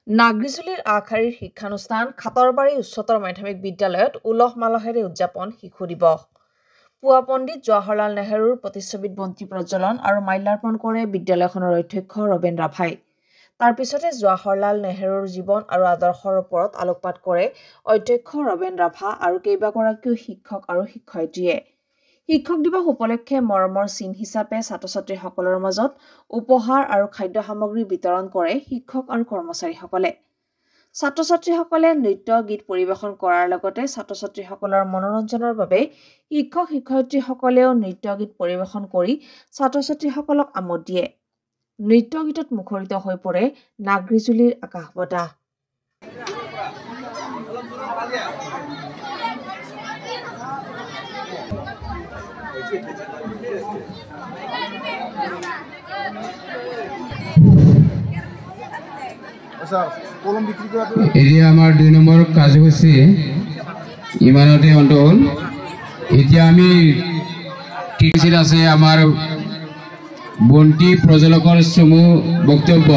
নাগৰিজুলিৰ আখাৰীৰ শিক্ষানুষ্ঠান খাতৰবাৰী উচ্চতৰ মাধ্যমিক বিদ্যালয়ত উলহ মালহেৰে উদযাপন শিশু দিৱস। পুৱা পণ্ডিত জৱাহৰলাল নেহৰুৰ প্ৰতিচ্ছবিত বন্তি প্ৰজ্বলন আৰু মাল্যাৰ্পণ কৰে বিদ্যালয়খনৰ অধ্যক্ষ ৰবেন ৰাভাই। তাৰ পিছতে জৱাহৰলাল নেহৰুৰ জীৱন আৰু আদৰ্শৰ ওপৰত আলোকপাত কৰে অধ্যক্ষ ৰবেন ৰাভা আৰু কেইবাগৰাকীও শিক্ষক আৰু শিক্ষয়িত্ৰীয়ে। শিক্ষক দিৱস উপলক্ষে মৰমৰ চিন হিচাপে ছাত্ৰ-ছাত্ৰীসকলৰ মাজত উপহাৰ আৰু খাদ্য সামগ্ৰী বিতৰণ কৰে শিক্ষক আৰু কৰ্মচাৰীসকলে। ছাত্ৰ-ছাত্ৰীসকলে নৃত্য গীত পৰিৱেশন কৰাৰ লগতে ছাত্ৰ-ছাত্ৰীসকলৰ মনোৰঞ্জনৰ বাবে শিক্ষক শিক্ষয়িত্ৰীসকলেও নৃত্য গীত পৰিৱেশন কৰি ছাত্ৰ-ছাত্ৰীসকলক আমোদ দিয়ে। নৃত্য গীতত মুখৰিত হৈ পৰে নাগৰিজুলিৰ আকাশ বতাহ। এতিয়া আমাৰ 2 নম্বৰ কাৰ্যসূচী ইমানতে অন্ত হ'ল। এতিয়া আমি টিচিত আছে আমাৰ বন্তি প্ৰজ্বলকৰ চমু বক্তব্য।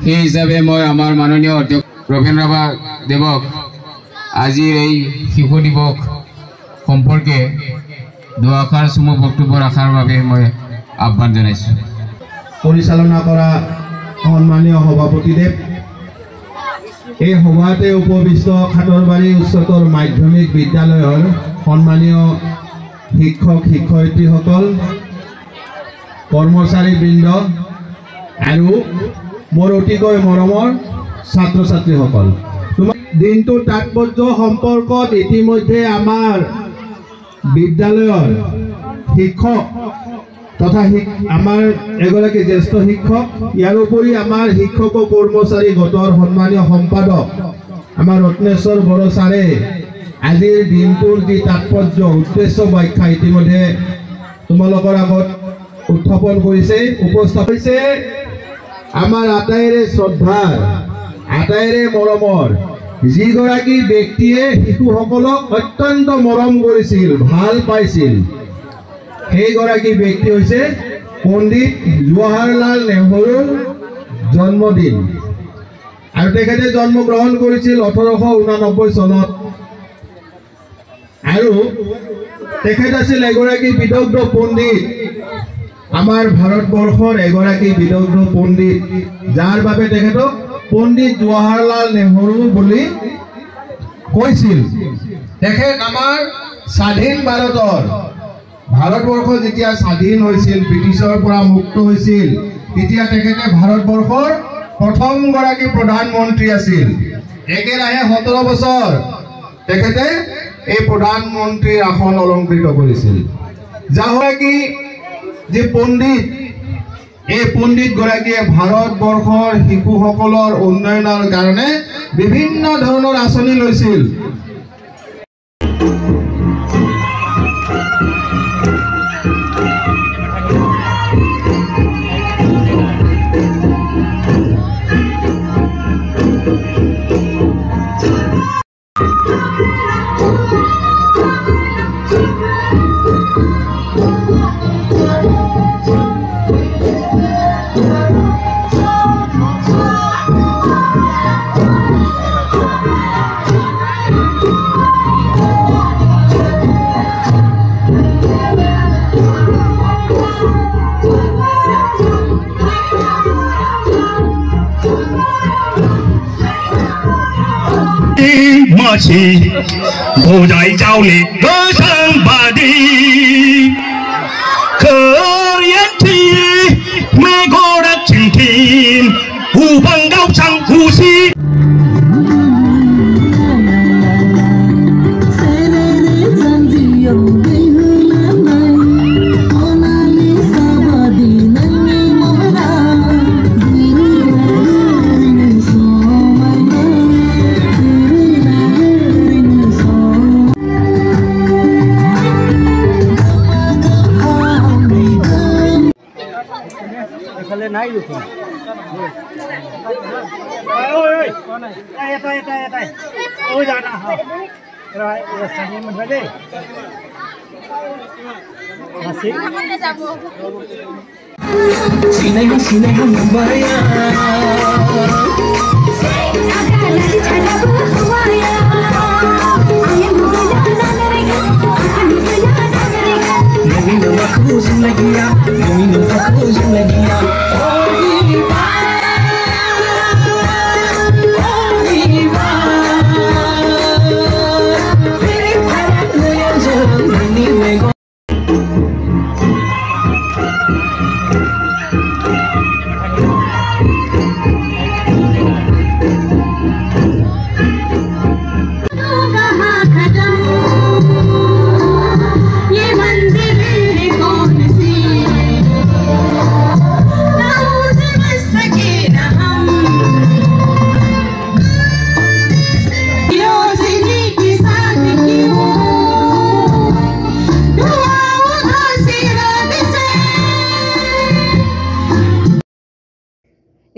সেই হিচাপে মই আমাৰ মাননীয় অধ্যক্ষ ৰবেন ৰাভা দেৱক আজিৰ এই শিশু দিৱস সম্পৰ্কে দুআষাৰ চমু বক্তব্য ৰখাৰ বাবে মই আহ্বান জনাইছোঁ। পৰিচালনা কৰা সন্মানীয় সভাপতিদেৱ, এই সভাতে উপবিষ্ট খাতৰবাৰী উচ্চতৰ মাধ্যমিক বিদ্যালয়ৰ সন্মানীয় শিক্ষক শিক্ষয়িত্ৰীসকল, কৰ্মচাৰীবৃন্দ আৰু মোৰ অতিকৈ মৰমৰ ছাত্ৰ ছাত্ৰীসকল, দিনটোৰ তাৎপৰ্য সম্পৰ্কত ইতিমধ্যে আমাৰ বিদ্যালয়ৰ শিক্ষক তথা আমাৰ এগৰাকী জ্যেষ্ঠ শিক্ষক, ইয়াৰ উপৰি আমাৰ শিক্ষক ও কৰ্মচাৰী গোটৰ সন্মানীয় সম্পাদক আমাৰ ৰত্নেশ্বৰ বড়ো ছাৰে আজিৰ দিনটোৰ যি তাৎপৰ্য উদ্দেশ্য ব্যাখ্যা ইতিমধ্যে তোমালোকৰ আগত উত্থাপন কৰিছে, উপস্থাপন কৰিছে। আমাৰ আটাইৰে শ্ৰদ্ধাৰ, আটাইৰে মৰমৰ যিগৰাকী ব্যক্তিয়ে শিশুসকলক অত্যন্ত মৰম কৰিছিল, ভাল পাইছিল, সেইগৰাকী ব্যক্তি হৈছে পণ্ডিত জৱাহৰলাল নেহৰুৰ জন্মদিন। আৰু তেখেতে জন্মগ্ৰহণ কৰিছিল 1889 চনত। আৰু তেখেত আছিল এগৰাকী বিদগ্ধ পণ্ডিত, আমাৰ ভাৰতবৰ্ষৰ এগৰাকী বিদগ্ধ পণ্ডিত, যাৰ বাবে তেখেতক পণ্ডিত জৱাহৰলাল নেহৰু বুলি কৈছিল। তেখেত আমাৰ স্বাধীন ভাৰতবৰ্ষ যেতিয়া স্বাধীন হৈছিল, ব্ৰিটিছৰ পৰা মুক্ত হৈছিল, তেতিয়া তেখেতে ভাৰতবৰ্ষৰ প্ৰথমগৰাকী প্ৰধানমন্ত্ৰী আছিল। একেৰাহে 17 বছৰ তেখেতে এই প্ৰধানমন্ত্ৰীৰ আসন অলংকৃত কৰিছিল। যাগৰাকী যি পণ্ডিত, এই পণ্ডিতগৰাকীয়ে ভাৰতবৰ্ষৰ শিশুসকলৰ উন্নয়নৰ কাৰণে বিভিন্ন ধৰণৰ আঁচনি লৈছিল।不再叫你歌声把地，可怜的美国的蜻蜓，呼唤高唱呼吸。নাই দেখোন ôi ra nào rồi sang đi mình phải đi xin anh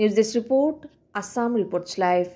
News Desk Report, Assam Reports Live.